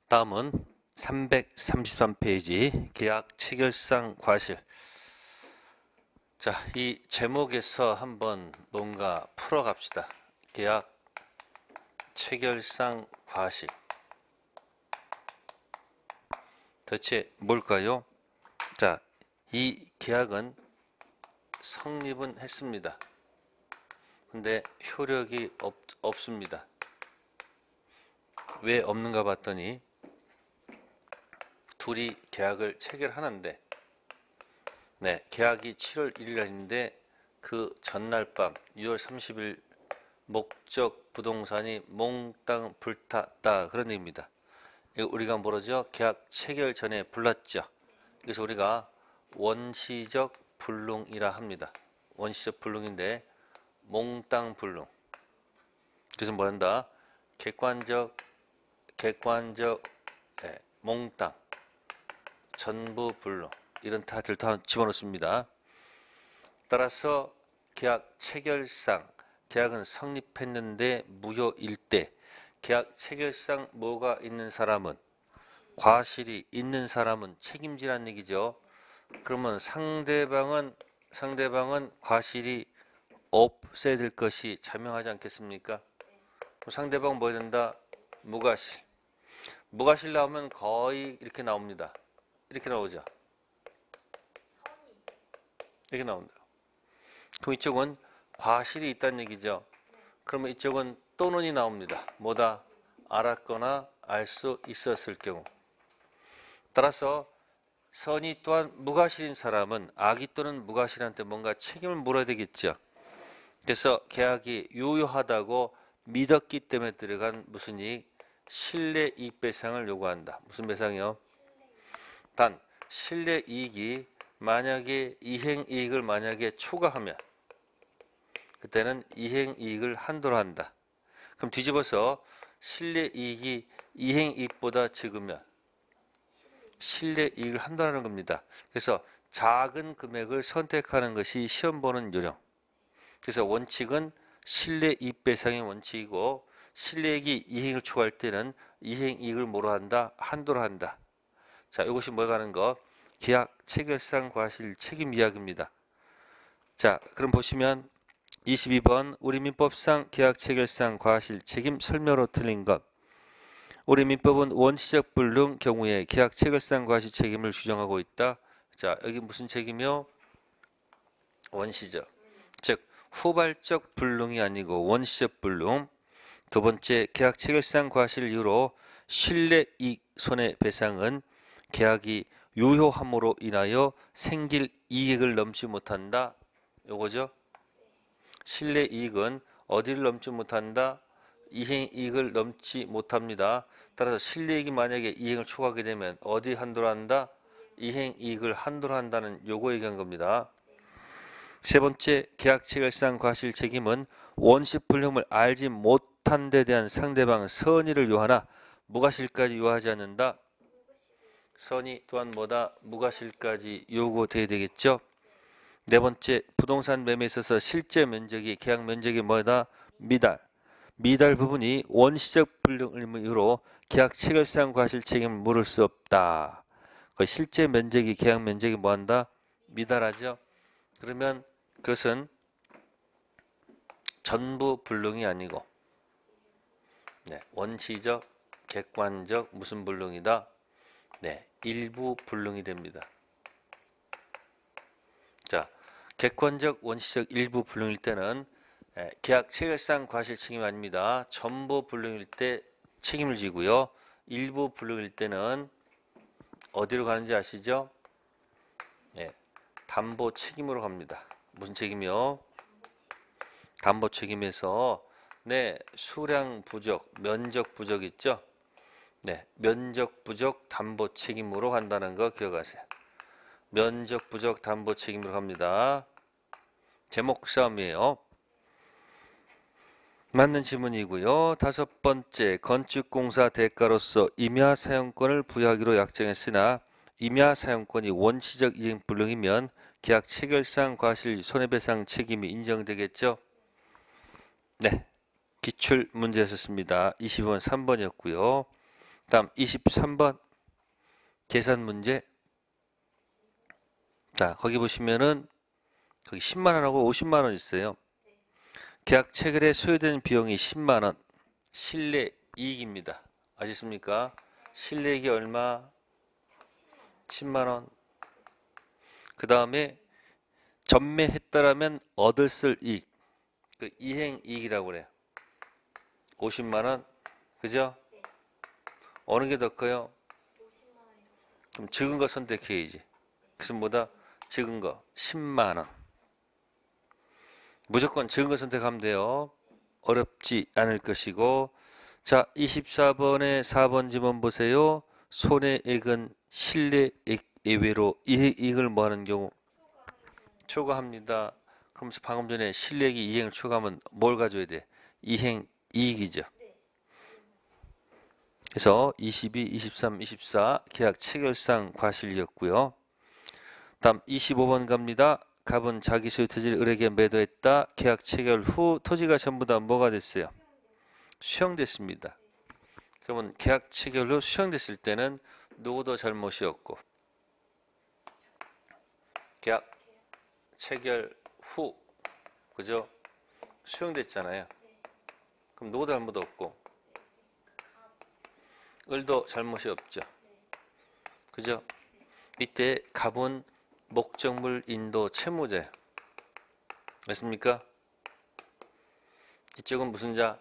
다음은 333페이지 계약 체결상 과실. 자, 이 제목에서 한번 뭔가 풀어갑시다. 계약 체결상 과실. 대체 뭘까요? 자, 이 계약은 성립은 했습니다. 근데 효력이 없습니다. 왜 없는가 봤더니 둘이 계약을 체결하는데, 계약이 7월 1일 날인데 그 전날 밤 6월 30일 목적 부동산이 몽땅 불탔다, 그런 얘기입니다. 이거 우리가 뭐라죠? 계약 체결 전에 불났죠. 그래서 우리가 원시적 불능이라 합니다. 원시적 불능인데 몽땅 불능. 그래서 뭐란다? 객관적 몽땅, 전부 불능, 이런 다들 다 집어넣습니다. 따라서 계약 체결상, 계약은 성립했는데 무효일 때 계약 체결상 뭐가 있는 사람은, 과실이 있는 사람은 책임지라는 얘기죠. 그러면 상대방은 과실이 없어야 될 것이 자명하지 않겠습니까? 그럼 상대방은 뭐 해야 된다? 무과실. 무과실 나오면 거의 이렇게 나옵니다. 이렇게 나오죠. 이렇게 나온다. 그럼 이쪽은 과실이 있다는 얘기죠. 그러면 이쪽은 또는이 나옵니다. 뭐다? 알았거나 알 수 있었을 경우. 따라서 선이 또한 무과실인 사람은 악이 또는 무과실한테 뭔가 책임을 물어야 되겠죠. 그래서 계약이 유효하다고 믿었기 때문에 들어간 무슨 이익? 실내 이익 배상을 요구한다. 무슨 배상이요? 단 실내 이익이 만약에 이행 이익을 만약에 초과하면 그때는 이행 이익을 한도로 한다. 그럼 뒤집어서 실내 이익이 이행 이익보다 적으면 실내 이익을 한도라는 겁니다. 그래서 작은 금액을 선택하는 것이 시험 보는 요령. 그래서 원칙은 실내 이익 배상의 원칙이고, 실내이익이 이행을 초과할 때는 이행 이익을 뭐로 한다? 한도로 한다. 자, 이것이 뭐가 가는 거? 계약 체결상 과실 책임 이야기입니다. 자, 그럼 보시면 22번 우리 민법상 계약 체결상 과실 책임 설명으로 틀린 것. 우리 민법은 원시적 불능 경우에 계약 체결상 과실 책임을 규정하고 있다. 자, 여기 무슨 책임이요? 원시적. 즉 후발적 불능이 아니고 원시적 불능. 두 번째, 계약 체결상 과실 이후로 실내 이익 손해배상은 계약이 유효함으로 인하여 생길 이익을 넘지 못한다. 요거죠. 실내 이익은 어디를 넘지 못한다? 이행 이익을 넘지 못합니다. 따라서 실내 이익이 만약에 이행을 초과하게 되면 어디 한도로 한다? 이행 이익을 한도로 한다는 요거 얘기한 겁니다. 세 번째, 계약 체결상 과실 책임은 원시 불능을 알지 못한 데 대한 상대방 선의를 요하나 무과실까지 요하지 않는다. 선의 또한 뭐다? 무과실까지 요구돼야 되겠죠. 네 번째, 부동산 매매에 있어서 실제 면적이 계약 면적이 뭐다? 미달 부분이 원시적 불능의무로 계약 체결상 과실 책임을 물을 수 없다. 그 실제 면적이 계약 면적이 뭐한다? 미달하죠. 그러면 그것은 전부 불능이 아니고 원시적, 객관적 무슨 불능이다? 일부 불능이 됩니다. 자, 객관적, 원시적, 일부 불능일 때는 계약 체결상 과실 책임이 아닙니다. 전부 불능일 때 책임을 지고요. 일부 불능일 때는 어디로 가는지 아시죠? 담보 책임으로 갑니다. 무슨 책임이요? 담보 책임에서 수량 부족, 면적 부족 있죠? 면적 부족 담보 책임으로 간다는 거 기억하세요. 면적 부족 담보 책임으로 갑니다. 제목 싸움이에요. 맞는 지문이고요. 다섯 번째, 건축공사 대가로서 임야 사용권을 부여하기로 약정했으나 임야 사용권이 원시적 이행 불능이면 계약 체결상 과실 손해배상 책임이 인정되겠죠? 기출 문제였습니다. 20번 3번이었고요. 다음 23번 계산 문제. 자, 거기 보시면은 거기 10만 원하고 50만 원 있어요. 계약 체결에 소요되는 비용이 10만 원. 실내 이익입니다. 아시습니까? 실내이익이 얼마? 10만 원. 그 다음에 전매했다라면 얻을 이익. 그 이행 이익이라고 그래요. 50만 원. 그죠? 어느 게 더 커요? 그럼 적은 거 선택해야지. 그래서 뭐다? 적은 거 10만 원. 무조건 적은 거 선택하면 돼요. 어렵지 않을 것이고. 자, 24번에 4번 지문 보세요. 손해액은 실내액 예외로 이익을 뭐 하는 경우? 초과합니다. 그럼 방금 전에 실내액이 이행을 초과하면 뭘 가져야 돼? 이행 이익이죠. 그래서 22, 23, 24 계약 체결상 과실이었고요. 다음 25번 갑니다. 갑은 자기 소유 토지를 을에게 매도했다. 계약 체결 후 토지가 전부 다 뭐가 됐어요? 수용됐습니다. 그러면 계약 체결 후 수용됐을 때는 누구도 잘못이 없고, 계약 체결 후 그죠? 수용됐잖아요. 그럼 누구도 잘못 없고 을도 잘못이 없죠. 그죠? 이때 갑은 목적물 인도 채무자예요. 맞습니까? 이쪽은 무슨 자?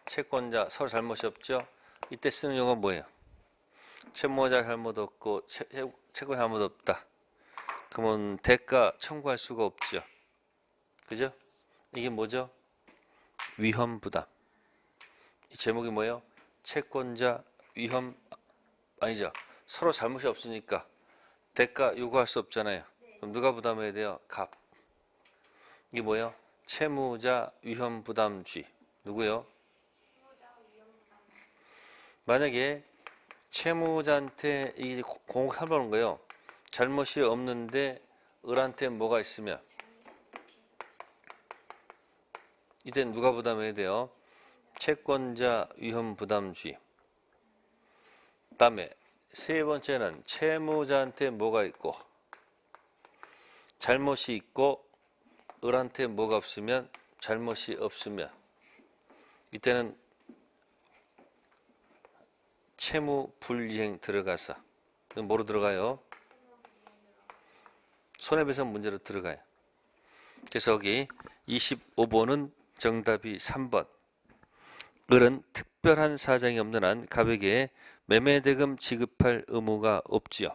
채권자. 서로 잘못이 없죠. 이때 쓰는 용어가 뭐예요? 채무자 잘못 없고 채권 잘못 없다. 그러면 대가 청구할 수가 없죠. 그죠? 이게 뭐죠? 위험 부담. 이 제목이 뭐예요? 채권자 위험 아니죠. 서로 잘못이 없으니까 대가 요구할 수 없잖아요. 그럼 누가 부담해야 돼요? 갑. 이게 뭐예요? 채무자 위험 부담주의. 누구요? 만약에 채무자한테 이 공을 해보는 거예요. 잘못이 없는데 을한테 뭐가 있으면 이때 누가 부담해야 돼요? 채권자 위험 부담주의. 다음에 세 번째는 채무자한테 뭐가 있고 잘못이 있고 을한테 뭐가 없으면 잘못이 없으면 이때는 채무 불이행 들어가서 뭐로 들어가요? 손해배상 문제로 들어가요. 그래서 여기 25번은 정답이 3번. 을은 특별한 사정이 없는 한 갑에게 매매대금 지급할 의무가 없지요.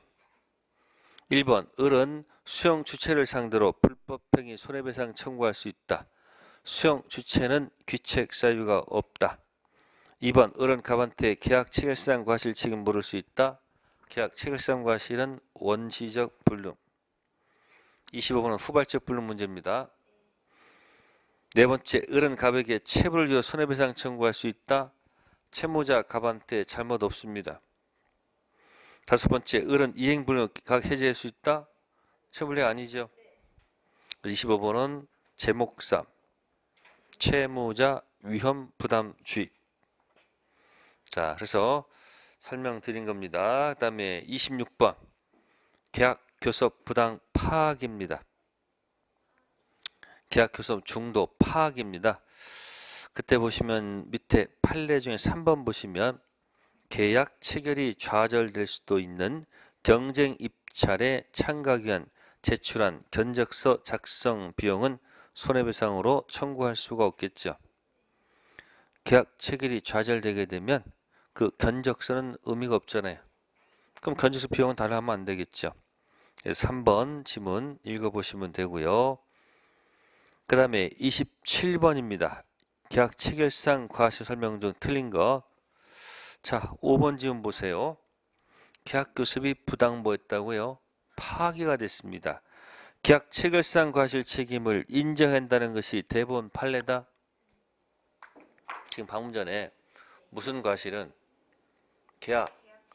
1번 을은 수용 주체를 상대로 불법행위 손해배상 청구할 수 있다. 수용 주체는 귀책 사유가 없다. 2번 을은 갑한테 계약 체결상 과실 책임 물을 수 있다. 계약 체결상 과실은 원시적 불능. 25번은 후발적 불능 문제입니다. 네 번째, 을은 갑에게 체불을 주어 손해배상 청구할 수 있다. 채무자 갑한테 잘못 없습니다. 다섯 번째, 을은 이행불능 각 해제할 수 있다. 체불이 아니죠. 25번은 제목 3, 채무자 위험 부담주의. 자, 그래서 설명드린 겁니다. 그 다음에 26번, 계약 교섭 부당 파악입니다. 계약 교섭 중도 파악입니다. 그때 보시면 밑에 판례 중에 3번 보시면 계약 체결이 좌절될 수도 있는 경쟁 입찰에 참가하기 위한 제출한 견적서 작성 비용은 손해배상으로 청구할 수가 없겠죠. 계약 체결이 좌절되게 되면 그 견적서는 의미가 없잖아요. 그럼 견적서 비용은 달라하면 안 되겠죠. 3번 지문 읽어보시면 되고요. 그 다음에 27번입니다. 계약 체결상 과실 설명 중 틀린 거. 자, 5번 지문 보세요. 계약 교섭이 부당보였다고요? 파기가 됐습니다. 계약 체결상 과실 책임을 인정한다는 것이 대법원 판례다. 지금 방금 전에 무슨 과실은 계약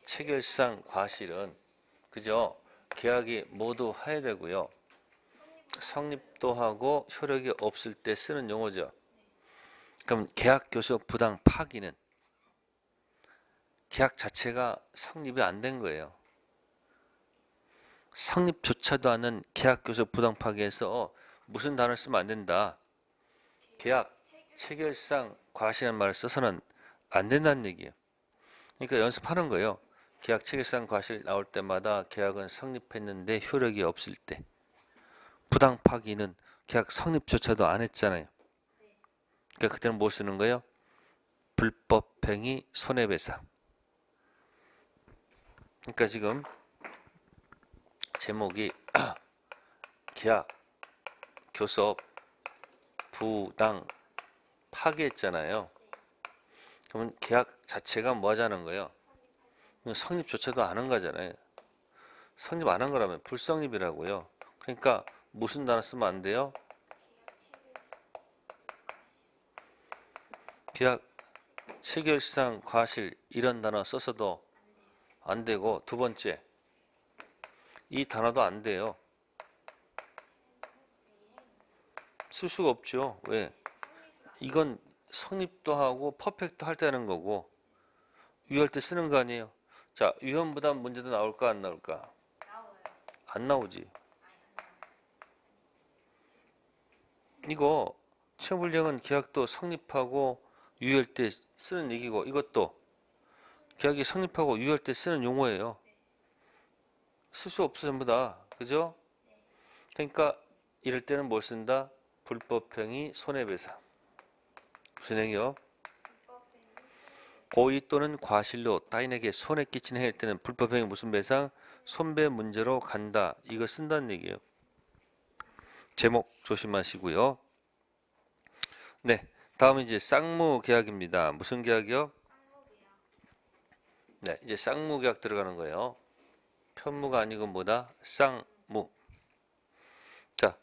체결상 과실은 그죠? 계약이 모두 하야되고요. 성립도 하고 효력이 없을 때 쓰는 용어죠. 그럼 계약 교섭 부당 파기는 계약 자체가 성립이 안 된 거예요. 성립조차도 않은 계약 교섭 부당 파기에서 무슨 단어를 쓰면 안 된다. 계약 체결상 과실이라는 말을 써서는 안 된다는 얘기예요. 그러니까 연습하는 거예요. 계약 체결상 과실 나올 때마다 계약은 성립했는데 효력이 없을 때, 부당 파기는 계약 성립조차도 안 했잖아요. 그러니까 그때는 뭐 쓰는 거예요? 불법행위 손해배상. 그러니까 지금 제목이 계약 교섭 부당 파기했잖아요. 그러면 계약 자체가 뭐 하자는 거예요? 성립조차도 안 한 거잖아요. 성립 안 한 거라면 불성립이라고요. 그러니까 무슨 단어 쓰면 안 돼요? 계약 체결상 과실 이런 단어 써서도 안 되고, 두 번째 이 단어도 안 돼요. 쓸 수가 없죠. 왜? 이건 성립도 하고 퍼펙트 할 때 하는 거고 유효할 때 쓰는 거 아니에요. 자, 위헌부담 문제도 나올까 안 나올까? 안 나오지. 이거 채무불이행은 계약도 성립하고 유효할 때 쓰는 얘기고, 이것도 계약이 성립하고 유효할 때 쓰는 용어예요. 쓸 수 없어 전부 다. 그죠? 그러니까 이럴 때는 뭘 쓴다? 불법행위 손해배상. 무슨 행위요? 고의 또는 과실로 타인에게 손해 끼치는 행위일 때는 불법행위 무슨 배상? 손배 문제로 간다. 이거 쓴다는 얘기예요. 제목 조심하시고요. 네, 다음은 이제 쌍무 계약입니다. 무슨 계약이요? 네, 이제 쌍무 계약 들어가는 거예요. 편무가 아니고 뭐다? 쌍무. 자,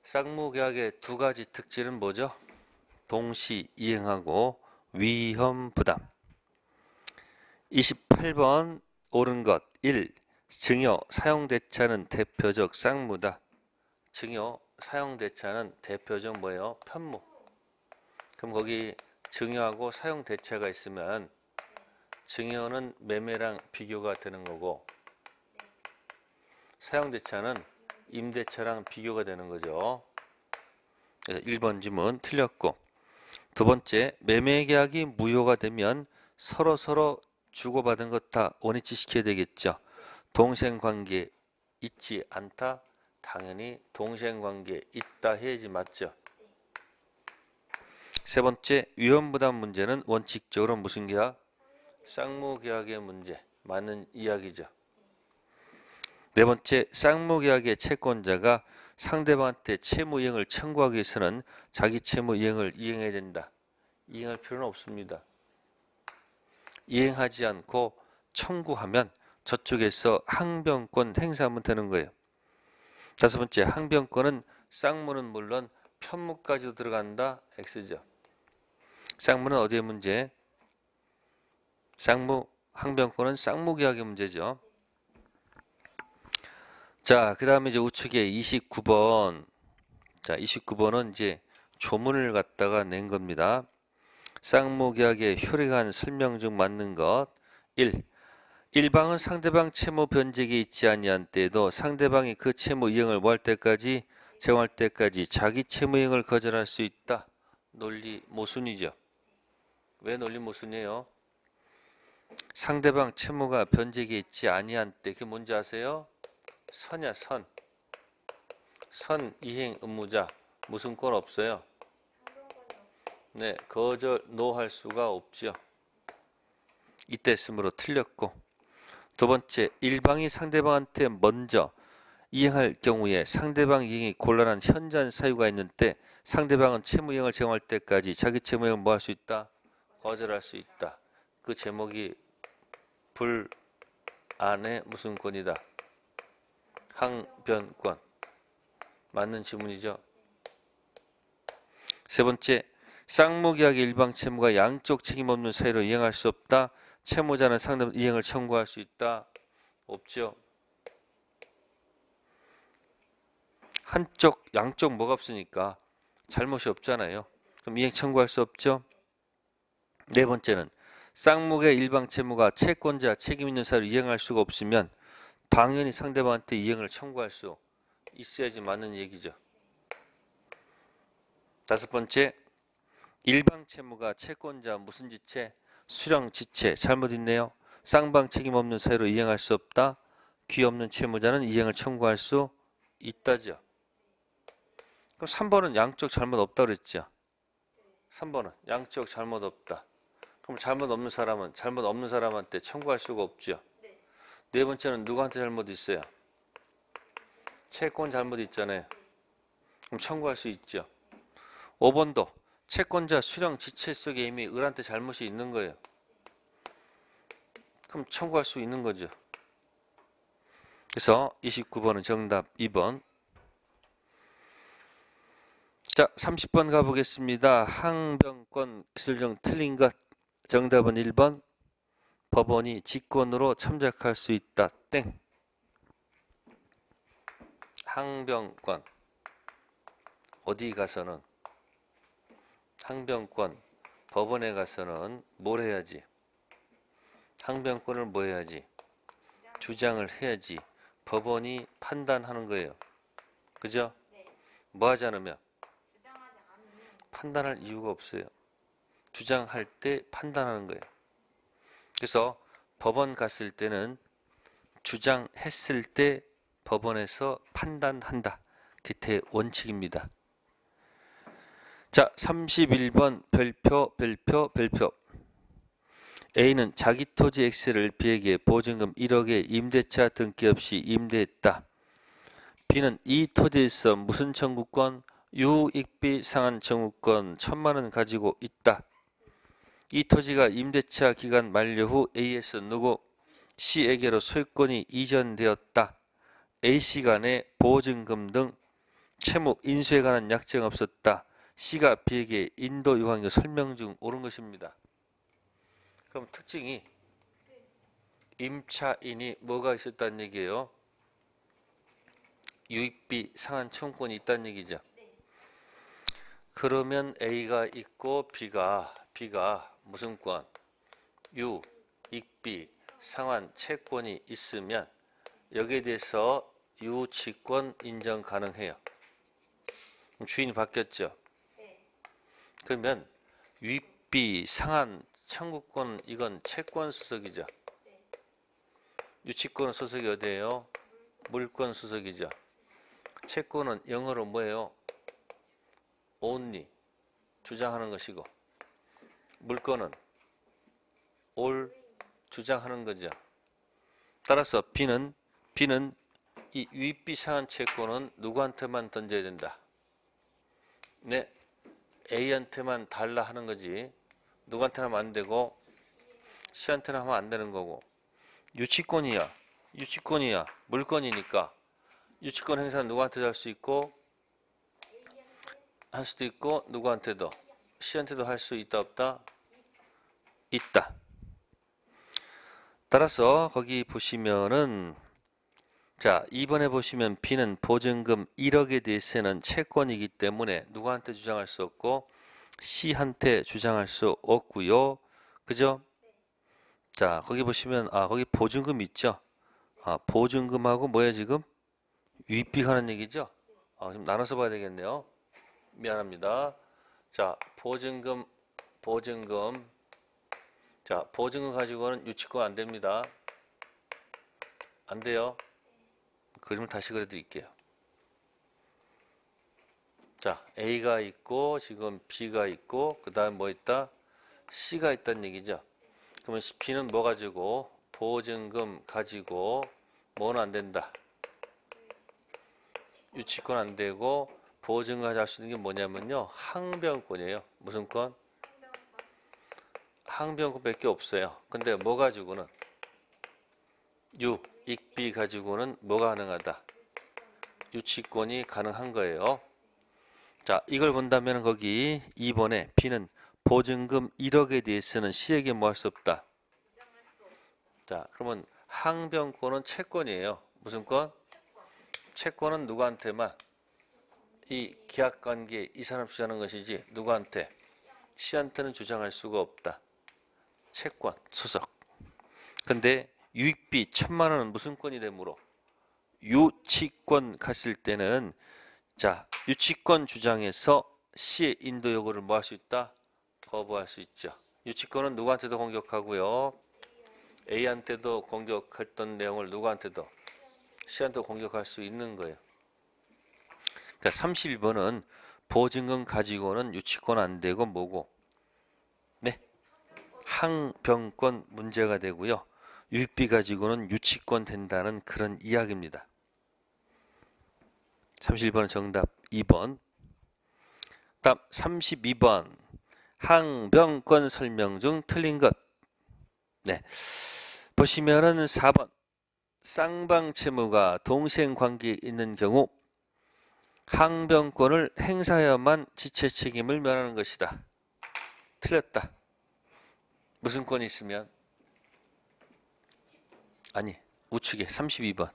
쌍무 계약의 두 가지 특질은 뭐죠? 동시 이행하고 위험 부담. 28번 옳은 것 1. 증여 사용대차는 대표적 쌍무다. 증여 사용대차는 대표적 뭐예요? 편무. 그럼 거기 증여하고 사용대차가 있으면 증여는 매매랑 비교가 되는 거고 사용대차는 임대차랑 비교가 되는 거죠. 그래서 1번 지문 틀렸고, 두 번째, 매매계약이 무효가 되면 서로 주고받은 것 다 원위치 시켜야 되겠죠. 동생관계 있지 않다? 당연히 동생관계 있다 해야지 맞죠. 세 번째, 위험부담 문제는 원칙적으로 무슨 계약? 쌍무계약의 문제. 맞는 이야기죠. 네 번째, 쌍무계약의 채권자가 상대방한테 채무이행을 청구하기 위해서는 자기 채무이행을 이행해야 된다. 이행할 필요는 없습니다. 이행하지 않고 청구하면 저쪽에서 항변권 행사하면 되는 거예요. 다섯 번째, 항변권은 쌍무는 물론 편무까지도 들어간다. X죠. 쌍무는 어디의 문제? 쌍무, 항변권은 쌍무계약의 문제죠. 자, 그 다음에 이제 우측에 29번. 자, 29번은 이제 조문을 갖다가 낸 겁니다. 쌍무계약의 효력한 설명 중 맞는 것. 1. 일방은 상대방 채무 변제기에 있지 아니한 때에도 상대방이 그 채무 이행을 뭐 할 때까지? 정할 때까지 자기 채무 이행을 거절할 수 있다. 논리 모순이죠. 왜 논리 모순이에요? 상대방 채무가 변제기에 있지 아니한 때, 그게 뭔지 아세요? 선이야, 선. 선 이행 의무자. 무슨 권 없어요? 네, 거절 노할 수가 없죠. 이때 쓰므로 틀렸고, 두 번째, 일방이 상대방한테 먼저 이행할 경우에 상대방 이행이 곤란한 현저한 사유가 있는 때 상대방은 채무 이행을 정할 때까지 자기 채무 이행을 뭐 할 수 있다? 거절할 수 있다. 그 제목이 불안의 무슨 권이다? 항변권. 맞는 지문이죠. 세 번째, 쌍무계약의 일방 채무가 양쪽 책임 없는 사유로 이행할 수 없다. 채무자는 상대방 이행을 청구할 수 있다. 없죠. 한쪽, 양쪽 뭐가 없으니까 잘못이 없잖아요. 그럼 이행 청구할 수 없죠. 네 번째는 쌍목의 일방 채무가 채권자 책임 있는 사유로 이행할 수가 없으면 당연히 상대방한테 이행을 청구할 수 있어야지 맞는 얘기죠. 다섯 번째, 일방 채무가 채권자 무슨 지체? 수령 지체. 잘못 있네요. 쌍방 책임 없는 사유로 이행할 수 없다. 귀 없는 채무자는 이행을 청구할 수 있다죠. 그럼 3번은 양쪽 잘못 없다 그랬죠. 3번은 양쪽 잘못 없다. 그럼 잘못 없는 사람은 잘못 없는 사람한테 청구할 수가 없죠. 네 번째는 누구한테 잘못 있어요? 채권 잘못 있잖아요. 그럼 청구할 수 있죠. 5번도 채권자 수령 지체 속에 이미 을한테 잘못이 있는 거예요. 그럼 청구할 수 있는 거죠. 그래서 29번은 정답 2번. 자, 30번 가보겠습니다. 항변권 기술적 틀린 것. 정답은 1번. 법원이 직권으로 참작할 수 있다. 땡. 항변권. 어디 가서는 항변권. 법원에 가서는 뭘 해야지? 항변권을 뭐 해야지? 주장을 해야지. 법원이 판단하는 거예요. 그죠? 뭐 하지 않으면? 판단할 이유가 없어요. 주장할 때 판단하는 거예요. 그래서 법원 갔을 때는 주장했을 때 법원에서 판단한다. 그게 원칙입니다. 자, 31번 별표. A는 자기 토지 X를 B에게 보증금 1억에 임대차 등기 없이 임대했다. B는 이 토지에서 무슨 청구권? 유익비 상한 청구권 1,000만 원 가지고 있다. 이 토지가 임대차 기간 만료 후 A에서 누구? C에게로 소유권이 이전되었다. A씨 간에 보증금 등 채무 인수에 관한 약정 없었다. C가 B에게 인도 유황의 설명 중 옳은 것입니다. 그럼 특징이 임차인이 뭐가 있었다는 얘기예요? 유익비 상한 청구권이 있다는 얘기죠. 그러면 A가 있고 B가 무슨 권? 유익비 상환 채권이 있으면 여기에 대해서 유치권 인정 가능해요. 주인이 바뀌었죠. 그러면 유익비 상환 청구권 이건 채권 소속이죠. 유치권 소속이 어디예요? 물권 소속이죠. 채권은 영어로 뭐예요? only 주장하는 것이고 물권은 all 주장하는 거죠. 따라서 B는 이 유익비 상한 채권은 누구한테만 던져야 된다. 네, A한테만 달라 하는 거지. 누구한테나 하면 안 되고 C한테나 하면 안 되는 거고. 유치권이야. 물권이니까 유치권 행사는 누구한테도 할 수 있고 할 수도 있고 누구한테도 C한테도 할 수 있다 없다? 있다. 따라서 거기 보시면은 자 2번에 보시면 B는 보증금 1억에 대해서는 채권이기 때문에 누구한테 주장할 수 없고 C한테 주장할 수 없고요. 그죠? 자 거기 보시면 거기 보증금 있죠? 보증금하고 뭐야 지금? 유익비 하는 얘기죠? 좀 나눠서 봐야 되겠네요. 미안합니다. 자 보증금 자 보증금 가지고는 유치권 안 됩니다. 안 돼요. 그림 다시 그려드릴게요. 자 A가 있고 지금 B가 있고 그 다음 뭐 있다? C가 있다는 얘기죠. 그러면 B는 뭐 가지고? 보증금 가지고 뭐는 안 된다. 유치권 안 되고 보증금 가지고 할 수 있는 게 뭐냐면요. 항변권이에요. 무슨 권? 항변권밖에 없어요. 근데 뭐 가지고는? 유익비 가지고는 뭐가 가능하다? 유치권이 가능한 거예요. 자, 이걸 본다면 거기 2번에 B는 보증금 1억에 대해서는 C에게 뭐 할 수 없다. 자, 그러면 항변권은 채권이에요. 무슨 권? 채권은 누구한테만? 이 계약관계 이 사람 주장하는 것이지 누구한테? C한테는 주장할 수가 없다. 채권, 소속. 근데 유익비 1,000만 원은 무슨 권이 되므로 유치권 갔을 때는 자, 유치권 주장에서 C의 인도 요구를 뭐 할 수 있다? 거부할 수 있죠. 유치권은 누구한테도 공격하고요. A한테도 공격했던 내용을 누구한테도 C한테도 공격할 수 있는 거예요. 그러니까 32번은 보증금 가지고는 유치권 안 되고 뭐고? 네. 항변권 문제가 되고요. 유익비 가지고는 유치권 된다는 그런 이야기입니다. 31번은 정답 2번. 다음 32번. 항변권 설명 중 틀린 것. 네. 보시면은 4번. 쌍방 채무가 동생 관계에 있는 경우 항변권을 행사해야만 지체 책임을 면하는 것이다. 틀렸다. 무슨 권이 있으면? 아니, 우측에 32번.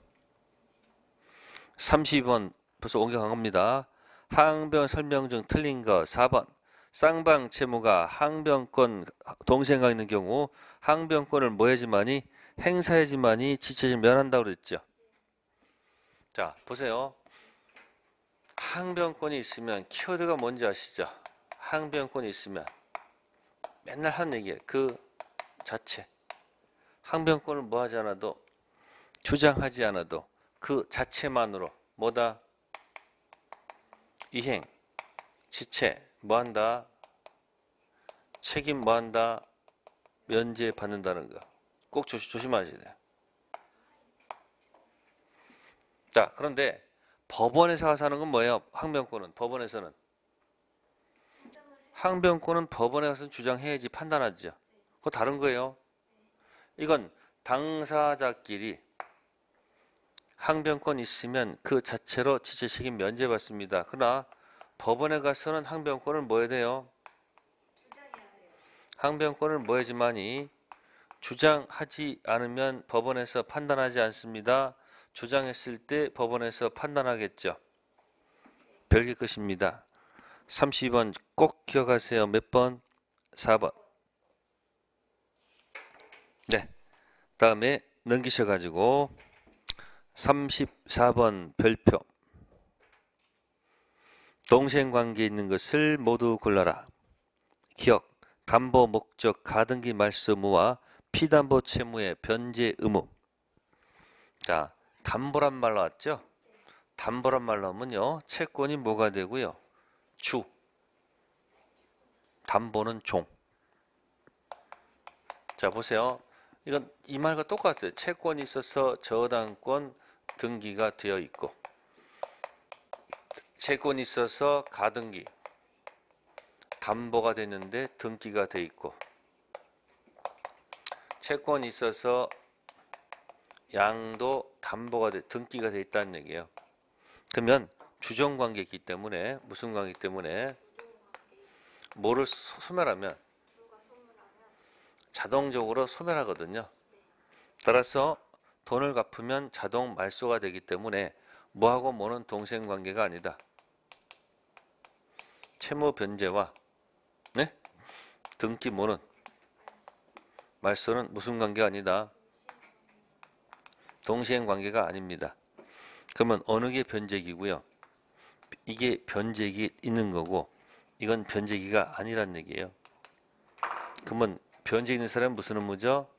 32번 벌써 옮겨간 겁니다. 항변 설명 중 틀린 거 4번. 쌍방 채무가 항변권 동생과 있는 경우 항변권을 뭐 해야지만이 행사해야지만이 지체를 면한다고 그랬죠. 자, 보세요. 항변권이 있으면 키워드가 뭔지 아시죠? 항변권이 있으면 맨날 하는 얘기예요. 그 자체. 항변권을 뭐 하지 않아도 주장하지 않아도 그 자체만으로 뭐다? 이행, 지체, 뭐한다? 책임 뭐한다? 면제 받는다는 거. 꼭 조심하셔야 돼요. 자, 그런데 법원에서 하는 건 뭐예요? 항변권은 법원에서는 항변권은 법원에 가서 주장해야지 판단하죠. 그거 다른 거예요. 이건 당사자끼리 항변권 있으면 그 자체로 지체 책임 면제받습니다. 그러나 법원에 가서는 항변권을 뭐 해야 돼요? 항변권을 뭐 해야지만이 주장하지 않으면 법원에서 판단하지 않습니다. 주장했을 때 법원에서 판단하겠죠. 별개 것입니다. 32번 꼭 기억하세요. 몇 번? 4번. 네. 다음에 넘기셔가지고 34번 별표. 동생 관계에 있는 것을 모두 골라라. 기억, 담보 목적 가등기 말소 의무와 피담보 채무의 변제 의무. 자, 담보란 말 나왔죠? 담보란 말 나오면요. 채권이 뭐가 되고요? 주. 담보는 종. 자, 보세요. 이건 이 말과 똑같아요. 채권이 있어서 저당권 등기가 되어 있고 채권이 있어서 가등기 담보가 됐는데 등기가 되어 있고 채권이 있어서 양도 담보가 등기가 되어 있다는 얘기예요. 그러면 주정관계이기 때문에 무슨 관계이기 때문에 뭐를 소멸하면 자동적으로 소멸하거든요. 따라서 돈을 갚으면 자동 말소가 되기 때문에 뭐하고 뭐는 동생 관계가 아니다. 채무 변제와 네? 등기 뭐는 말소는 무슨 관계가 아니다. 동생 관계가 아닙니다. 그러면 어느 게 변제기고요? 이게 변제기 있는 거고 이건 변제기가 아니란 얘기예요. 그러면 변제 있는 사람은 무슨 의무죠?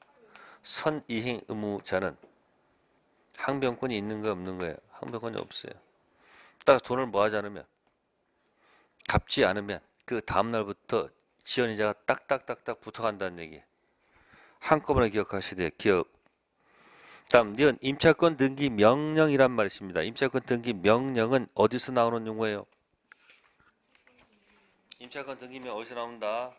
선이행 의무자는 항변권이 있는 거 없는 거예요? 항변권이 없어요. 따라서 돈을 뭐 하지 않으면 갚지 않으면 그 다음날부터 지연이자가 딱딱딱딱 붙어간다는 얘기. 한꺼번에 기억하셔야 돼요. 기억. 다음 니은 임차권 등기 명령이란 말이 있습니다. 임차권 등기 명령은 어디서 나오는 용어예요? 임차권 등기 명령 어디서 나온다?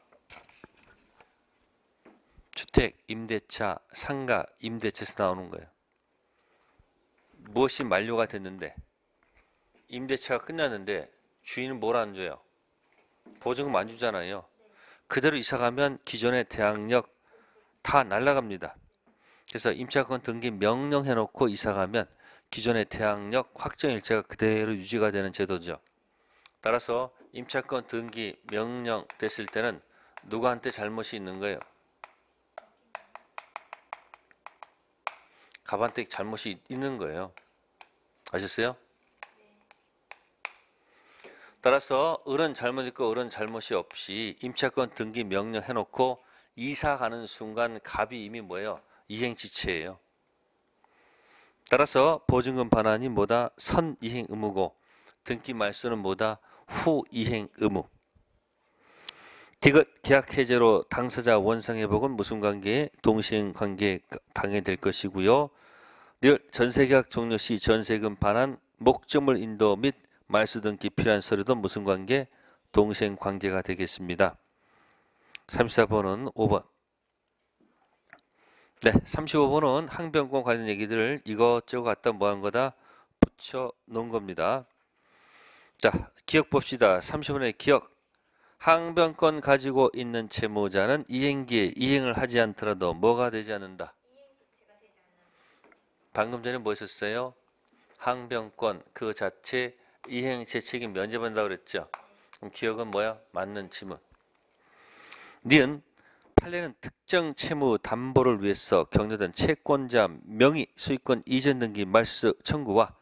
주택, 임대차, 상가, 임대차에서 나오는 거예요. 무엇이 만료가 됐는데 임대차가 끝났는데 주인은 뭘 안 줘요? 보증금 안 주잖아요. 그대로 이사가면 기존의 대항력 다 날라갑니다. 그래서 임차권 등기 명령 해놓고 이사가면 기존의 대항력 확정일자가 그대로 유지가 되는 제도죠. 따라서 임차권 등기 명령 됐을 때는 누구한테 잘못이 있는 거예요? 갑한테 잘못이 있는 거예요. 아셨어요? 따라서 을은 잘못 있고 을은 잘못이 없이 임차권 등기 명령 해놓고 이사 가는 순간 갑이 이미 뭐예요? 이행지체예요. 따라서 보증금 반환이 뭐다? 선이행 의무고 등기 말소는 뭐다? 후이행 의무. 디귿 계약 해제로 당사자 원상회복은 무슨 관계? 동시행 관계에 당해될 것이고요. 리을 전세계약 종료 시 전세금 반환, 목적물 인도 및 말소 등기 필요한 서류도 무슨 관계? 동시행 관계가 되겠습니다. 34번은 5번. 네, 35번은 항변권 관련 얘기들을 이것저것 갖다 뭐한 거다? 붙여 놓은 겁니다. 자, 기억 봅시다. 30번의 기억. 항변권 가지고 있는 채무자는 이행기에 이행을 하지 않더라도 뭐가 되지 않는다? 방금 전에 뭐 했었어요? 항변권 그 자체 이행체 책임 면제받는다고 그랬죠. 그럼 기억은 뭐야? 맞는 지문. 니은 판례는 특정 채무 담보를 위해서 격려된 채권자 명의 소유권 이전 등기 말소 청구와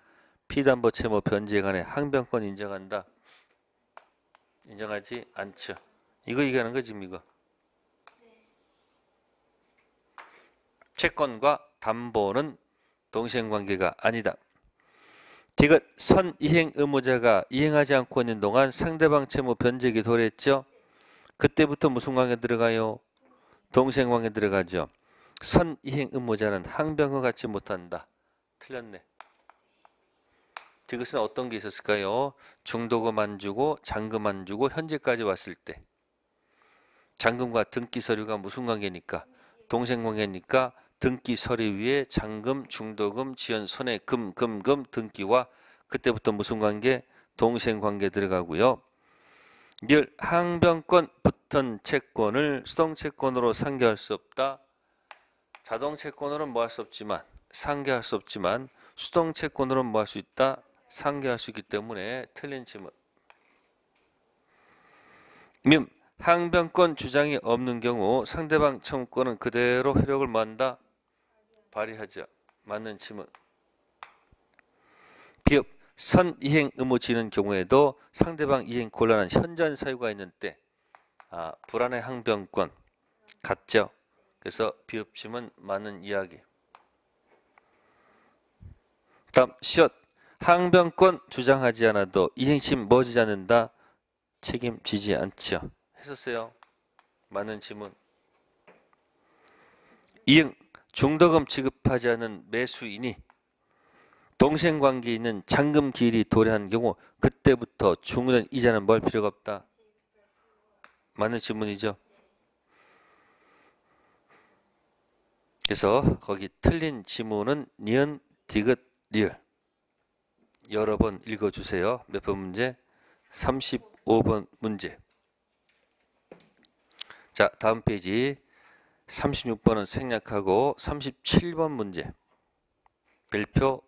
피담보 채무 변제에 관해 항변권 인정한다. 인정하지 않죠. 이거 얘기하는 거지 지금 이거. 채권과 담보는 동시행관계가 아니다. 디귿 선이행 의무자가 이행하지 않고 있는 동안 상대방 채무 변제기 도래했죠. 그때부터 무슨 관계 들어가요? 동시행관계 들어가죠. 선이행 의무자는 항변권 갖지 못한다. 틀렸네. 디귿은 어떤 게 있었을까요? 중도금 안 주고 잔금 안 주고 현재까지 왔을 때 잔금과 등기 서류가 무슨 관계니까? 동시행관계니까 등기 서류 위에 잔금, 중도금, 지연, 손해, 금 등기와 그때부터 무슨 관계? 동시행관계 들어가고요. 열 항변권 붙은 채권을 수동채권으로 상계할 수 없다. 자동채권으로는 뭐 할 수 없지만 상계할 수 없지만 수동채권으로는 뭐 할 수 있다? 상계할 수 있기 때문에 틀린 질문. 밈 항변권 주장이 없는 경우 상대방 청구권은 그대로 효력을 뭐한다? 발휘하죠. 맞는 질문. 비읍 선이행 의무 지는 경우에도 상대방 이행 곤란한 현저한 사유가 있는 때 불안의 항변권 같죠. 그래서 비읍침은 맞는 이야기. 다음 시옷 항변권 주장하지 않아도 이행심 뭐지지 않는다? 책임지지 않죠. 했었어요. 맞는 지문. 이응 중도금 지급하지 않은 매수인이 동생관계에 있는 잔금 기일이 도래한 경우 그때부터 중요한 이자는 뭘 필요가 없다. 맞는 질문이죠. 그래서 거기 틀린 지문은 니은, 디귿, 리을. 여러 번 읽어주세요. 몇 번 문제? 35번 문제. 자, 다음 페이지 36번은 생략하고 37번 문제. 별표.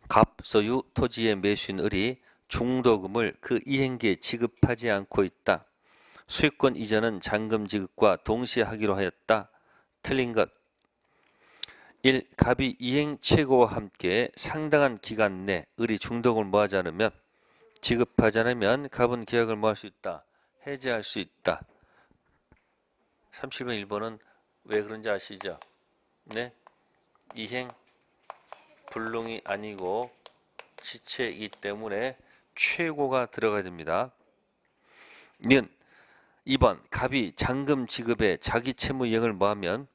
갑, 소유, 토지의 매수인 을이 중도금을 그 이행기에 지급하지 않고 있다. 소유권 이전은 잔금 지급과 동시에 하기로 하였다. 틀린 것. 1. 갑이 이행 최고와 함께 상당한 기간 내 을이 중도금을 뭐하지 않으면 지급하지 않으면 갑은 계약을 뭐 할 수 있다? 해지할 수 있다. 37번 1번은 왜 그런지 아시죠? 네? 이행 불능이 아니고 지체이기 때문에 최고가 들어가야 됩니다. 는 2번 갑이 잔금 지급에 자기 채무 이행을 뭐하면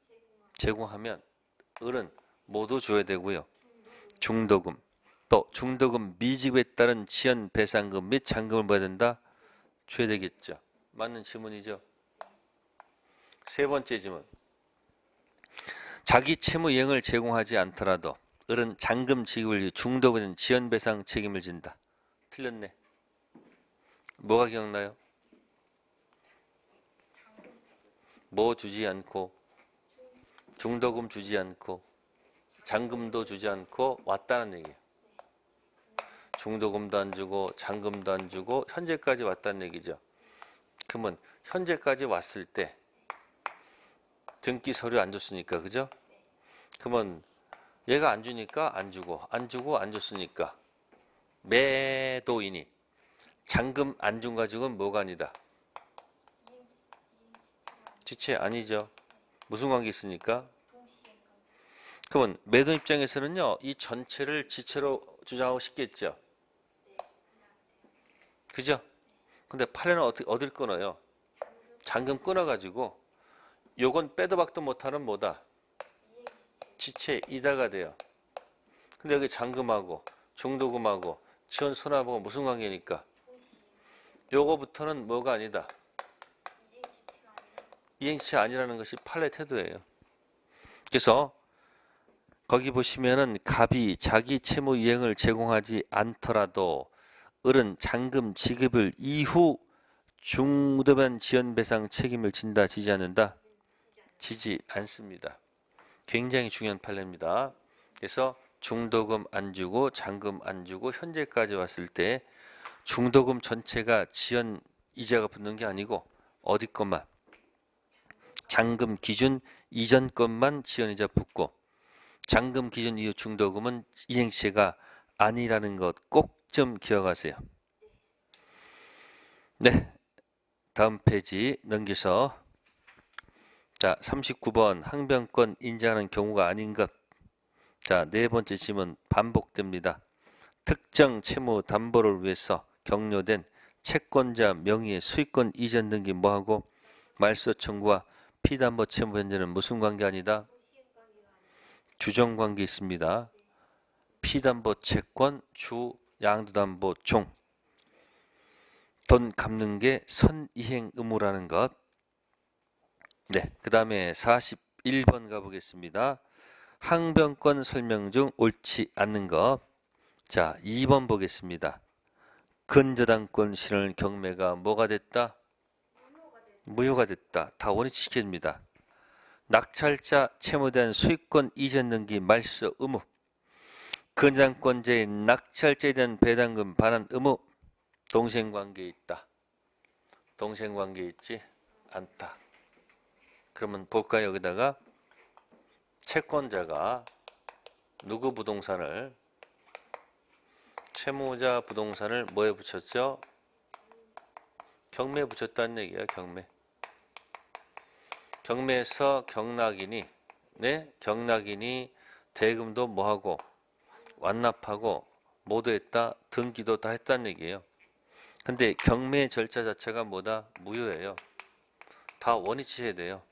제공하면 을은 모두 줘야 되고요. 중도금 또 중도금 미지급에 따른 지연 배상금 및 잔금을 뭐해야 된다? 줘야 되겠죠. 맞는 질문이죠. 세 번째 질문. 자기 채무 이행을 제공하지 않더라도 을은 잔금 지급을 위해 중도금은 지연 배상 책임을 진다. 틀렸네. 뭐가 기억나요? 뭐 주지 않고 중도금 주지 않고 잔금도 주지 않고 왔다는 얘기예요. 중도금도 안 주고 잔금도 안 주고 현재까지 왔다는 얘기죠. 그러면 현재까지 왔을 때 등기 서류 안 줬으니까, 그죠? 그러면 얘가 안 주니까 안 주고, 안 주고 안 줬으니까 매도인이 잔금 안 준 가지고는 뭐가 아니다? 지체 아니죠. 무슨 관계 있으니까? 그러면 매도 입장에서는요, 이 전체를 지체로 주장하고 싶겠죠. 그죠? 근데 판례는 어딜 끊어요? 잔금 끊어가지고 요건 빼도 박도 못하는 뭐다? 지체 이다가 돼요. 근데 여기 잔금하고 중도금하고 지원 수납하고 무슨 관계니까? 요거부터는 뭐가 아니다? 이행지체 아니라는 것이 판례 태도예요. 그래서 거기 보시면은 갑이 자기 채무 이행을 제공하지 않더라도 을은 잔금 지급을 이후 중도면 지연배상 책임을 진다, 지지 않는다? 지지 않습니다. 굉장히 중요한 판례입니다. 그래서 중도금 안 주고 잔금 안 주고 현재까지 왔을 때 중도금 전체가 지연 이자가 붙는 게 아니고 어디 것만? 잔금 기준 이전 것만 지연 이자 붙고 잔금 기준 이후 중도금은 이행시가 아니라는 것 꼭 좀 기억하세요. 네, 다음 페이지 넘겨서 자 39번 항변권 인정하는 경우가 아닌 것. 자, 네 번째 질문 반복됩니다. 특정 채무 담보를 위해서 격려된 채권자 명의의 수익권 이전 등기 뭐하고 말소 청구와 피담보 채무 변제는 무슨 관계 아니다? 주정관계 있습니다. 피담보 채권 주 양도담보 종 돈 갚는 게 선이행 의무라는 것. 네, 그 다음에 41번 가보겠습니다. 항변권 설명 중 옳지 않는 것. 자, 2번 보겠습니다. 근저당권 실현 경매가 뭐가 됐다? 무효가 됐다. 다 원위치시킵니다. 낙찰자 채무에 대한 수익권 이전 등기 말소 의무. 근저당권자의 낙찰자에 대한 배당금 반환 의무. 동생관계 있다. 동생관계 있지 않다. 그러면 볼까요? 여기다가 채권자가 누구 부동산을 채무자 부동산을 뭐에 붙였죠? 경매에 붙였다는 얘기예요. 경매. 경매에서 경락인이 경락인이 대금도 뭐하고 완납하고 모두 했다. 등기도 다 했다는 얘기예요. 근데 경매 절차 자체가 뭐다? 무효예요. 다 원위치해야 돼요.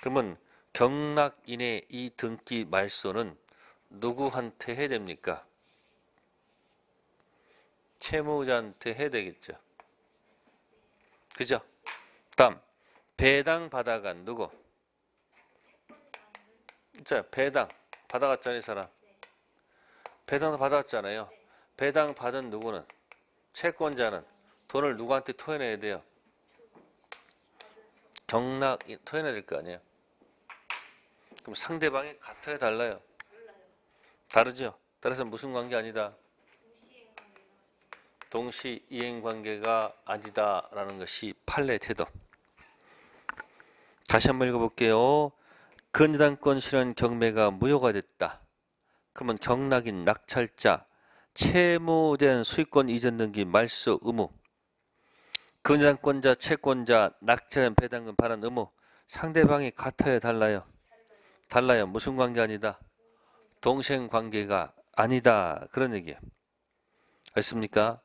그러면 경락인의 이 등기 말소는 누구한테 해야 됩니까? 채무자한테 해야 되겠죠. 그죠? 다음 배당 받아간 누구? 자, 배당 받아갔잖아요, 이 사람. 배당 받아갔잖아요. 배당 받은 누구는? 채권자는 돈을 누구한테 토해내야 돼요? 경락 토해내야 될 거 아니에요. 그럼 상대방이 같아야 달라요? 다르죠? 따라서 무슨 관계 아니다? 동시 이행 관계가 아니다라는 것이 판례 태도. 다시 한번 읽어볼게요. 근저당권 실현 경매가 무효가 됐다. 그러면 경락인 낙찰자 채무에 대한 수익권 이전 등기 말소 의무. 근저당권자 채권자 낙찰한 배당금 반환 의무. 상대방이 같아야 달라요? 달라요. 무슨 관계 아니다? 동생 관계가 아니다. 그런 얘기예요. 알겠습니까?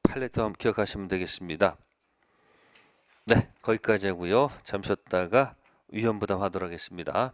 판례도 한번 기억하시면 되겠습니다. 네, 거기까지 하고요. 잠시 쉬었다가 위헌부담 하도록 하겠습니다.